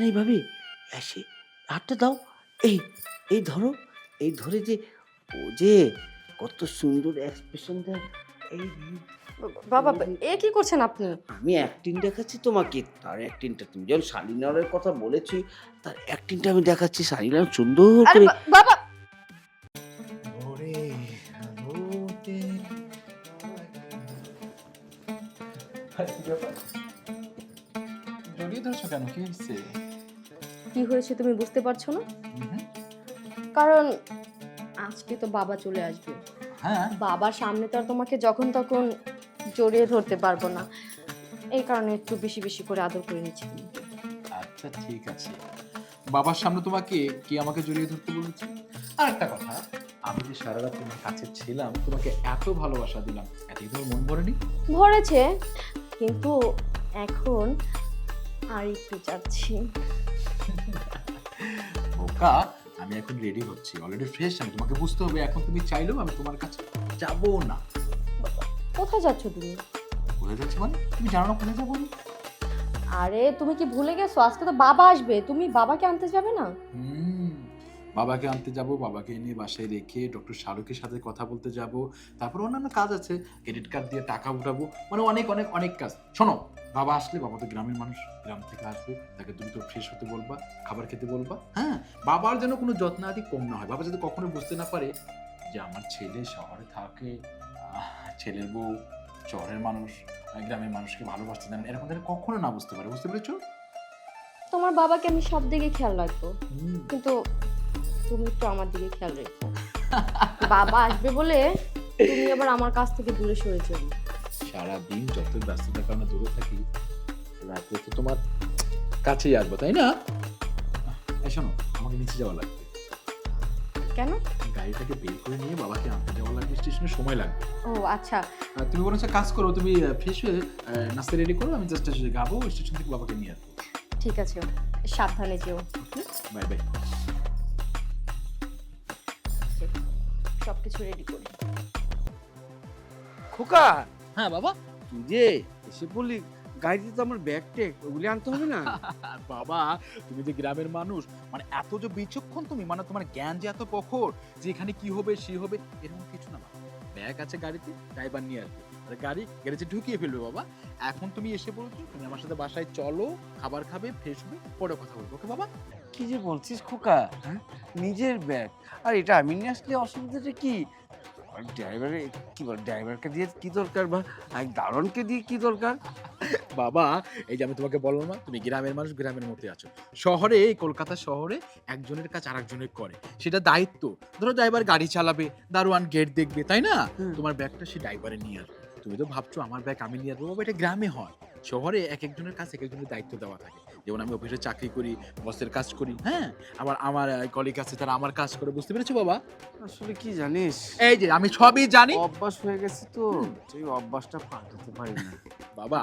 নেই ভাবি, এসে হাতটা দাও। এই, এই ধরো, এই ধরে যে ও যে কত সুন্দর এক্সপ্রেশন দেয়। এই বাবা, এই যে এ কি করছেন আপনি? আমি অ্যাক্টিং দেখাচ্ছি তোমাকে, তার অ্যাক্টিংটা তুমি যখন শালীনরের কথা বলেছি, তার অ্যাক্টিংটা আমি দেখাচ্ছি। শালীনর সুন্দর আরে করে বাবা, ওরে রোদে জড়িয়ে ধরছো কেন? কি হয়েছে? কি হয়েছে তুমি বুঝতে পারছো না? কারণ আজকে তো বাবা চলে আসবে। হ্যাঁ, বাবার সামনে তো আর তোমাকে যখন তখন জড়িয়ে ধরতে পারবো না। এই কারণে একটু বেশি বেশি করে আদর করে নিচ্ছি তোমাকে। আচ্ছা ঠিক আছে। বাবার সামনে তোমাকে কে আমাকে জড়িয়ে ধরতে বলেছে? আর একটা কথা, আমি যে সারা রাত তোমার কাছে ছিলাম, তোমাকে এত ভালোবাসা দিলাম, এতই তোমার মন ভরেনি? ভরেছে, কিন্তু এখন আর একটু চাচ্ছি। বোকা, আমি এখন রেডি হচ্ছি, অলরেডি ফ্রেশ। আমি তোমাকে বুঝতে হবে, এখন তুমি চাইলেও আমি তোমার কাছে যাবো না। কোথায় যাচ্ছ তুমি? কোথায় যাচ্ছি মানে? তুমি জানো না কোথায় যাবো আমি? আরে তুমি কি ভুলে গেছো? আজকে তো বাবা আসবে, তুমি বাবাকে আনতে যাবে না? হুম, বাবাকে আনতে যাব, বাবাকে এনে বাসায় রেখে ডক্টর শাহরুখের সাথে কথা বলতে যাব, তারপর অন্যান্য কাজ আছে, ক্রেডিট কার্ড দিয়ে টাকা উঠাবো, মানে অনেক অনেক অনেক কাজ। শোনো, বাবা আসলে, বাবা তো গ্রামের মানুষ, গ্রাম থেকে আসবে, তাকে দ্রুত ফ্রেশ হতে বলবা, খাবার খেতে বলবা। হ্যাঁ, বাবার যেন কোনো যত্নাদি কম না হয়, বাবা যাতে কখনো বুঝতে না পারে যে আমার ছেলে শহরে থাকে, ছেলের বউ শহরের মানুষ, গ্রামের মানুষকে ভালোবাসতে জানেন, এরকম যেন কখনো না বুঝতে পারে। বুঝতে পেরেছো? তোমার বাবাকে আমি সব দিকে খেয়াল রাখবো, কিন্তু তুমি একটু আমার দিকে খেয়াল রেখো। বাবা আসবে বলে তুমি আবার আমার কাছ থেকে দূরে সরে যাবে। সারাদিন যত ব্যস্ততার কারণে দূরে থাকি, রাতে তো তোমার কাছেই আসবো, তাই না? এই শোনো, আমাকে নিচে যাওয়া লাগবে, কেন? গাড়িটাকে বের করে নিয়ে বাবাকে আনতে যাওয়া লাগবে, স্টেশনে সময় লাগবে। ও আচ্ছা, তুমি বরং একটা কাজ করো, তুমি ফ্রেশ হয়ে নাস্তা রেডি করো, আমি জাস্ট যাবো স্টেশন থেকে বাবাকে নিয়ে আসবো। ঠিক আছে, সাবধানে যেও। Bye bye. সবকিছু রেডি করি। খোকা, হ্যাঁ বাবা। তুই যে এসে বললি গাড়িতে তো আমার ব্যাগ ট্যাগ ওগুলি আনতে হবে না? আর বাবা, তুমি যে গ্রামের মানুষ, মানে এত যে বিচক্ষণ তুমি, মানে তোমার জ্ঞান যে এত প্রখর যে এখানে কি হবে সে হবে এরকম কিছু না বাবা। ব্যাগ আছে গাড়িতে, ড্রাইভার নিয়ে আসবে, আর গাড়ি গ্যারেজে ঢুকিয়ে ফেলবে বাবা। এখন তুমি এসে বলছো তুমি আমার সাথে বাসায় চলো, খাবার খাবে, ফ্রেশ হবে, পরে কথা বলবো, ওকে বাবা? কি যে বলছিস খোকা, হ্যাঁ? নিজের ব্যাগ, আর এটা আমি নিয়ে আসলে অসুবিধাটা কি? আর ড্রাইভারে কি বল, ড্রাইভারকে দিয়ে কি দরকার, বা এক দারোয়ানকে দিয়ে কি দরকার? বাবা, এই যে আমি তোমাকে বললাম না, তুমি গ্রামের মানুষ, গ্রামের মধ্যে আছো। শহরে, এই কলকাতা শহরে একজনের কাজ আরেকজনের করে, সেটা দায়িত্ব। ধরো ড্রাইভার গাড়ি চালাবে, দারোয়ান গেট দেখবে, তাই না? হুম। তোমার ব্যাগটা সে ড্রাইভারে নিয়ে আসবে। তুমি তো ভাবছো আমার ব্যাগ আমি নিয়ে আসবো, বাবা এটা গ্রামে হয়। শহরে এক একজনের কাছে এক একজনের দায়িত্ব দেওয়া থাকে। যেমন আমি অফিসে চাকরি করি, বসের কাজ করি, হ্যাঁ? আবার আমার কলিগ আছে, তারা আমার কাজ করে। বুঝতে পেরেছো বাবা? আসলে কি জানিস, এই যে আমি সবই জানি। অভ্যাস হয়ে গেছে তো, সেই অভ্যাসটা পাল্টাতে পারি না। বাবা,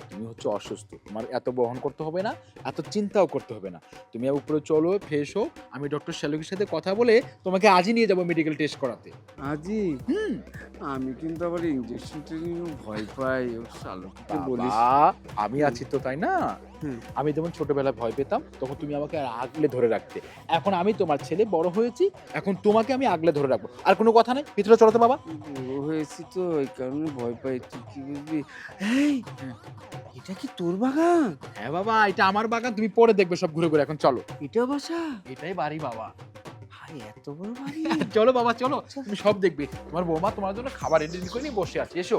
তুমি হচ্ছে অসুস্থ, তোমার এত বহন করতে হবে না, এত চিন্তাও করতে হবে না। তুমি উপরে চলো, ফ্রেশ হো, আমি ডক্টর শ্যালকের সাথে কথা বলে তোমাকে আজই নিয়ে যাবো মেডিকেল টেস্ট করাতে। আজি, হুম। আমি কিন্তু আবার ইনজেকশনটা নিয়ে ভয় পাই, ও শালককে বলিস। বাবা, আমি আছি তো, তাই না? হুম। আমি যেমন ছোটবেলায় ভয় পেতাম, তখন তুমি আমাকে আগলে ধরে রাখতে। এখন আমি তোমার ছেলে, বড় হয়েছি, এখন তোমাকে আমি আগলে ধরে রাখবো। আর কোনো কথা নাই, ভিতরে চলো তো বাবা। বড় হয়েছি তো, এই কারণে ভয় পাই। তুই কি বুঝবি? এই, এটা কি তোর বাগান? হ্যাঁ বাবা, এটা আমার বাগান, তুমি পরে দেখবে সব ঘুরে ঘুরে। এখন চলো। এটা বাসা? এটাই বাড়ি বাবা। ভাই, এত বড় বাড়ি? চলো বাবা, চলো, তুমি সব দেখবে। তোমার বৌমা তোমার জন্য খাবার রেডি করে নিয়ে বসে আছে, এসো।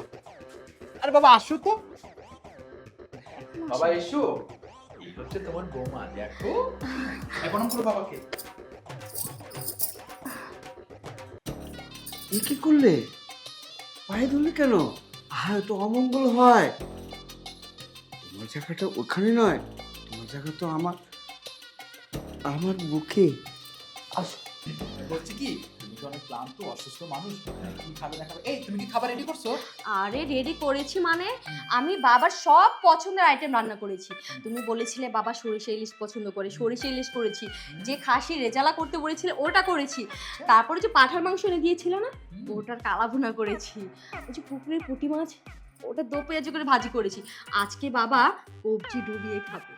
আরে বাবা, আসো তো বাবা, এসো। এই হচ্ছে তোমার বৌমা, দেখো। এখন করো বাবাকে। এ কি করলে? পায়ে ধরলে কেন? আর তো অমঙ্গল হয়। তোমার জায়গাটা ওখানে নয়, তোমার জায়গা তো আমার আমার বুকে। আসো। বলছি কি, তুমি তো অনেক ক্লান্ত, অসুস্থ মানুষ, কি খাবে না খাবে। এই, তুমি কি খাবার রেডি করছো? আরে রেডি করেছি মানে আমি বাবার সব পছন্দের আইটেম রান্না করেছি। তুমি বলেছিলে বাবা সরিষা ইলিশ পছন্দ করে, সরিষা ইলিশ করেছি। যে খাসি রেজালা করতে বলেছিলে ওটা করেছি। তারপরে যে পাঁঠার মাংস এনে দিয়েছিল না, ওটার কালাভুনা করেছি। ওই যে পুকুরের পুঁটি মাছ ওটা দো পেঁয়াজি করে ভাজি করেছি। আজকে বাবা কবজি ডুবিয়ে খাবে।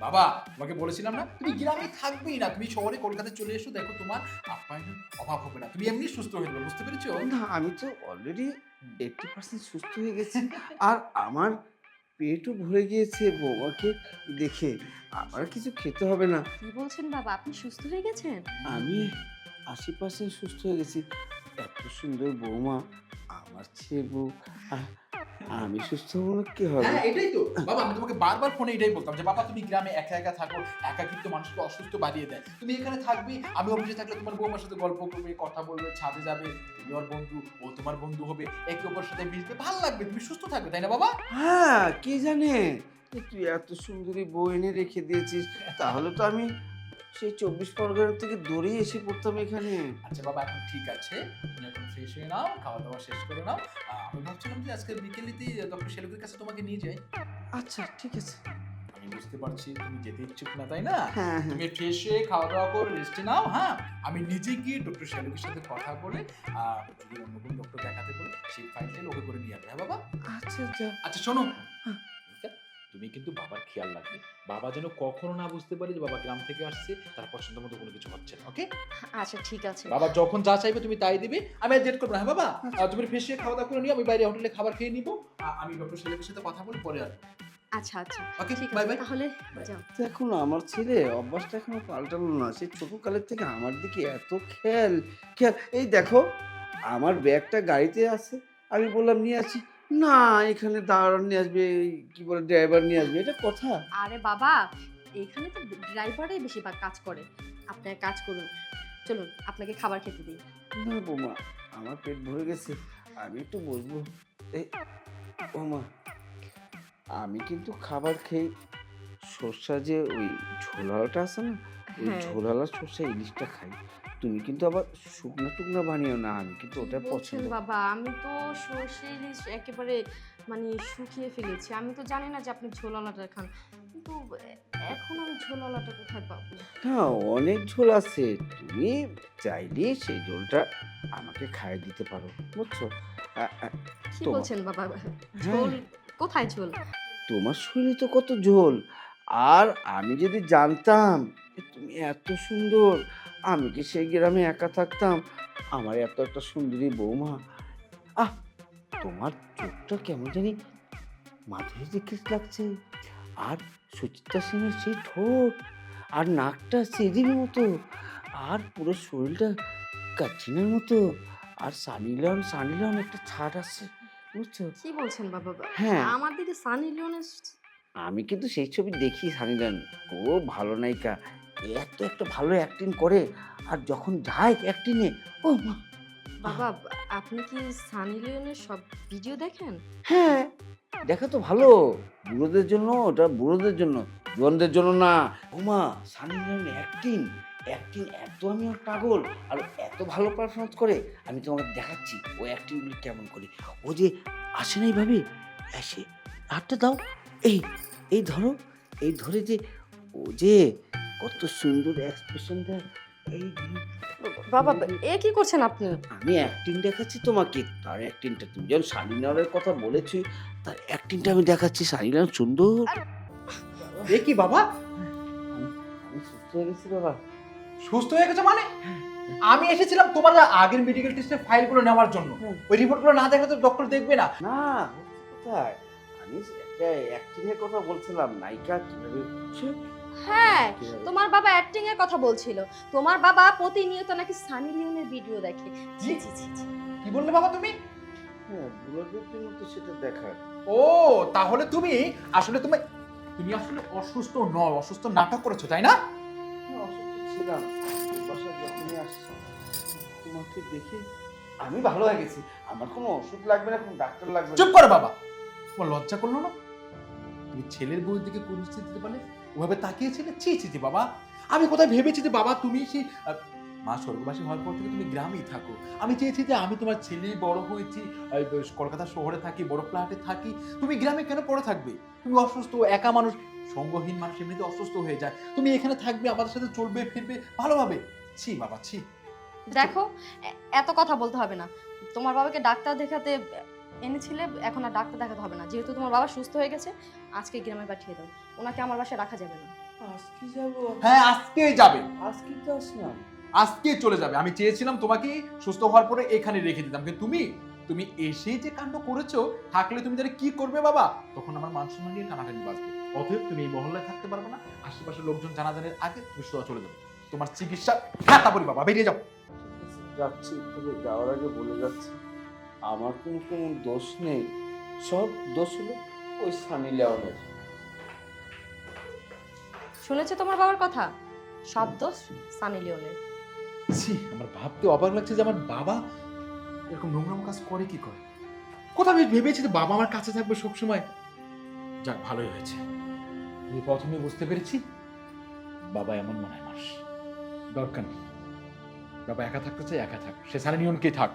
বাবা তোমাকে বলেছিলাম না তুমি গ্রামে থাকবেই না, তুমি শহরে কলকাতায় চলে এসো, দেখো তোমার আপ্যায়নের অভাব হবে না, তুমি এমনি সুস্থ হয়ে যাবে, বুঝতে পেরেছো? না আমি তো অলরেডি 80% সুস্থ হয়ে গেছি, আর আমার পেটও ভরে গিয়েছে বৌমাকে দেখে। আমার কিছু খেতে হবে না, কি বলছেন বাবা, আপনি সুস্থ হয়ে গেছেন? আমি 80% সুস্থ হয়ে গেছি। এত সুন্দর বৌমা, আমার ছেলে বউ, আ- আমি সুস্থ হবো না কি হবে? হ্যাঁ এটাই তো বাবা, আমি তোমাকে বারবার ফোনে এটাই বলতাম যে বাবা তুমি গ্রামে একা একা থাকো, একাকিত্ব মানুষকে অসুস্থ বাড়িয়ে দেয়, তুমি এখানে থাকবে, আমি অফিসে থাকলে তোমার বৌমার সাথে গল্প করবে, কথা বলবে, ছাদে যাবে, তুমি ওর বন্ধু, ও তোমার বন্ধু হবে, একে অপরের সাথে মিশবে, ভালো লাগবে, তুমি সুস্থ থাকবে, তাই না বাবা? হ্যাঁ, কে জানে যে তুই এত সুন্দরী বউ এনে রেখে দিয়েছিস, তাহলে তো আমি সেই 24 পরগনা থেকে দৌড়েই এসে পড়তাম এখানে। আচ্ছা বাবা এখন ঠিক আছে, তুমি এখন ফ্রেশ হয়ে নাও, খাওয়া দাওয়া শেষ করে নাও। আমি ভাবছিলাম যে আজকে বিকেলেতেই ডক্টর শেলকের কাছে তোমাকে নিয়ে যাই। আচ্ছা ঠিক আছে। আমি বুঝতে পারছি তুমি যেতে ইচ্ছুক না, তাই না? হ্যাঁ হ্যাঁ, তুমি ফ্রেশ হয়ে খাওয়া দাওয়া করে রেস্ট নাও। হ্যাঁ আমি নিজে গিয়ে ডক্টর শেলকের সাথে কথা বলে যদি অন্য কোনো ডক্টর দেখাতে বলে সেই ফাইলটা ওকে করে নিয়ে আসবে। হ্যাঁ বাবা? আচ্ছা যা। আচ্ছা শোনো, তুমি কিন্তু বাবার খেয়াল রাখবে, বাবা যেন কখনো না বুঝতে পারে যে বাবা গ্রাম থেকে আসছে, তার পছন্দ মতো কোনো কিছু হচ্ছে না, ওকে? আচ্ছা ঠিক আছে। বাবা যখন যা চাইবে তুমি তাই দিবে, আমি আর জেদ করবো না। হ্যাঁ বাবা? তুমি ফ্রেশ হয়ে খাওয়া দাওয়া করে নিও, আমি বাইরে হোটেলে খাবার খেয়ে নিবো, আমি ডক্টর শেলকের সাথে কথা বলে পরে আসবো। আচ্ছা আচ্ছা ওকে ঠিক বাই আছে, বাই। তাহলে যাও। দেখুন আমার ছেলে অভ্যাসটা এখনো পাল্টালো না, সেই ছোটকালের থেকে আমার দিকে এত খেয়াল খেয়াল। এই দেখো আমার ব্যাগটা গাড়িতে আছে, আমি বললাম নিয়ে আসি, না এখানে দাঁড়ান নিয়ে আসবে, এই কি বলে ড্রাইভার নিয়ে আসবে, এটা কথা? আরে বাবা, এখানে তো ড্রাইভারই বেশিরভাগ কাজ করে, আপনি এক কাজ করুন, চলুন আপনাকে খাবার খেতে দিই। না বৌমা, আমার পেট ভরে গেছে, আমি একটু বসবো। এই বৌমা, আমি কিন্তু খাবার খেয়ে সর্ষা যে ওই ঝোলাটা আছে না, ওই হ্যাঁ। ঝোলালা সর্ষা ইলিশটা খাই। তুমি কিন্তু আবার শুকনা টুকনা বানিও না, আমি কিন্তু কি ওটা বলছেন পছন্দ। বাবা, আমি তো সর্ষে ইলিশ একেবারে মানে শুকিয়ে ফেলেছি, আমি তো জানি না যে আপনি ঝোলালাটা খান, কিন্তু এখন আমি ঝোলালাটা কোথায় পাবো? হ্যাঁ অনেক ঝোল আছে, তুমি চাইলে সেই ঝোলটা আমাকে খাইয়ে দিতে পারো, বুঝছো? কি তোমার- বলছেন বাবা, হ্যাঁ, ঝোল কোথায় ঝোল? তোমার শরীরে তো কত ঝোল, আর আমি যদি জানতাম যে তুমি এত সুন্দর, আমি কি সেই গ্রামে একা থাকতাম? আমার এত একটা সুন্দরী বৌমা, আহ তোমার চোখটা কেমন জানি মাধুরী দীক্ষিত লাগছে, আর সুচিত্রা সেনের সেই ঠোঁট, আর নাকটা চেরির মতো, আর পুরো শরীরটা কাচিনার মতো, আর সানি লিওন একটা ছাট আছে, বুঝছো? কি বলছেন বাবা? হ্যাঁ। আমার দিকে সানি লিওনের আমি কিন্তু সেই ছবি দেখি, সানি লিওন খুব ভালো নায়িকা, এত একটা ভালো অ্যাক্টিং করে, আর যখন যায় অ্যাক্টিংয়ে, ও মা! বাবা, আপনি কি সানি লিওনের সব ভিডিও দেখেন? হ্যাঁ দেখা তো ভালো, বুড়োদের জন্য, ওটা বুড়োদের জন্য, জোয়ানদের জন্য না। ওমা, সানি লিওন অ্যাক্টিং অ্যাক্টিং এত আমি ওর পাগল, আর ও এত ভালো পারফরমেন্স করে, আমি তোমাকে দেখাচ্ছি ও অ্যাক্টিংগুলি কেমন করে। ও যে আসে না এইভাবে, এসে হাতটা দাও, এই এই ধরো, এই ধরে যে ও যে কত সুন্দর এক্সপ্রেশন দেয়, এই বাবা, এ কি করছেন আপনি? আমি অ্যাক্টিং দেখাচ্ছি তোমাকে, তার অ্যাক্টিংটা তুমি যখন সানি লিওনের কথা বলেছি, তার অ্যাক্টিংটা আমি দেখাচ্ছি, সানি লিওন সুন্দর। এ কি বাবা, আমি সুস্থ হয়ে গেছি বাবা। সুস্থ হয়ে গেছে মানে? আমি এসেছিলাম তোমার আগের মেডিকেল টেস্টের ফাইলগুলো নেওয়ার জন্য, ওই রিপোর্টগুলো না দেখলে তো ডক্টর দেখবে না। না হচ্ছে কোথায়, আমি একটা অ্যাক্টিং এর কথা বলছিলাম, নায়িকা কিভাবে হচ্ছে, হ্যাঁ, কিভাবে- তোমার বাবা অ্যাক্টিং এর কথা বলছিল, তোমার বাবা প্রতিনিয়ত নাকি সানি লিওনের ভিডিও দেখে। ছি ছি ছি ছি। কি বললে বাবা তুমি? হ্যাঁ বুড়োদের জন্য তো সেটা দেখার। ও তাহলে তুমি আসলে তুমি আসলে অসুস্থ নয়, অসুস্থ নাটক করেছো, তাই না? আমি অসুস্থ ছিলাম, বাসায় যখনই আসছি তোমাকে দেখে আমি ভালো হয়ে গেছি, আমার কোনো ওষুধ লাগবে না, কোনো ডাক্তার লাগবে না। চুপ করো বাবা, তোমার লজ্জা করলো না? তুমি ছেলের বউয়ের দিকে কোন দিতে পারলে ওভাবে তাকিয়েছিলে? ছি ছি ছি বাবা, আমি কোথায় ভেবেছি যে বাবা তুমি সেই মা স্বর্গবাসী হওয়ার পর থেকে তুমি গ্রামেই থাকো, আমি চেয়েছি যে আমি তোমার ছেলে বড় হয়েছি, কলকাতা শহরে থাকি, বড় ফ্ল্যাটে থাকি, তুমি গ্রামে কেন পড়ে থাকবে? তুমি অসুস্থ, একা মানুষ, সঙ্গহীন মানুষ এমনিতে অসুস্থ হয়ে যায়, তুমি এখানে থাকবে, আমাদের সাথে চলবে ফিরবে ভালোভাবে। ছি বাবা ছি। দেখো, এত কথা বলতে হবে না, তোমার বাবাকে ডাক্তার দেখাতে এনেছিলে, এখন আর ডাক্তার দেখাতে হবে না, যেহেতু তোমার বাবা সুস্থ হয়ে গেছে। আজকে গ্রামে পাঠিয়ে দাও, ওনাকে আমার বাসায় রাখা যাবে না। আজকে যাবো? হ্যাঁ আজকেই যাবে, আজকে তো আসলাম। আজকে চলে যাবে। আমি চেয়েছিলাম তোমাকে সুস্থ হওয়ার পরে এখানে রেখে দিতাম, কিন্তু তুমি এসে যে কাণ্ড করেছো, থাকলে তুমি জানি কি করবে বাবা, তখন আমার মান সম্মান নিয়ে টানাটানি বাঁচবে। অতএব তুমি এই মহল্লায় থাকতে পারবে না, আশেপাশের লোকজন জানাজানির আগে তুমি সোজা চলে যাবে। তোমার চিকিৎসা খাতা পরি বাবা, বেরিয়ে যাও। যাচ্ছি, তবে যাওয়ার আগে বলে যাচ্ছি, আমার কোনো দোষ নেই, সব দোষ হলো ওই সানি লিওনের। শুনেছো তোমার বাবার কথা? সব দোষ সানি লিওনের। ছি, আমার ভাবতে অবাক লাগছে যে আমার বাবা এরকম নোংরাম কাজ করে কি করে। কোথাও আমি ভেবেছি যে বাবা আমার কাছে থাকবে সবসময়। যাক, ভালোই হয়েছে, আমি প্রথমে বুঝতে পেরেছি বাবা এমন মনে হয় মানুষ। দরকার নেই, বাবা একা থাকতে চাই, একা থাক, সে সারা নিয়মকেই থাক।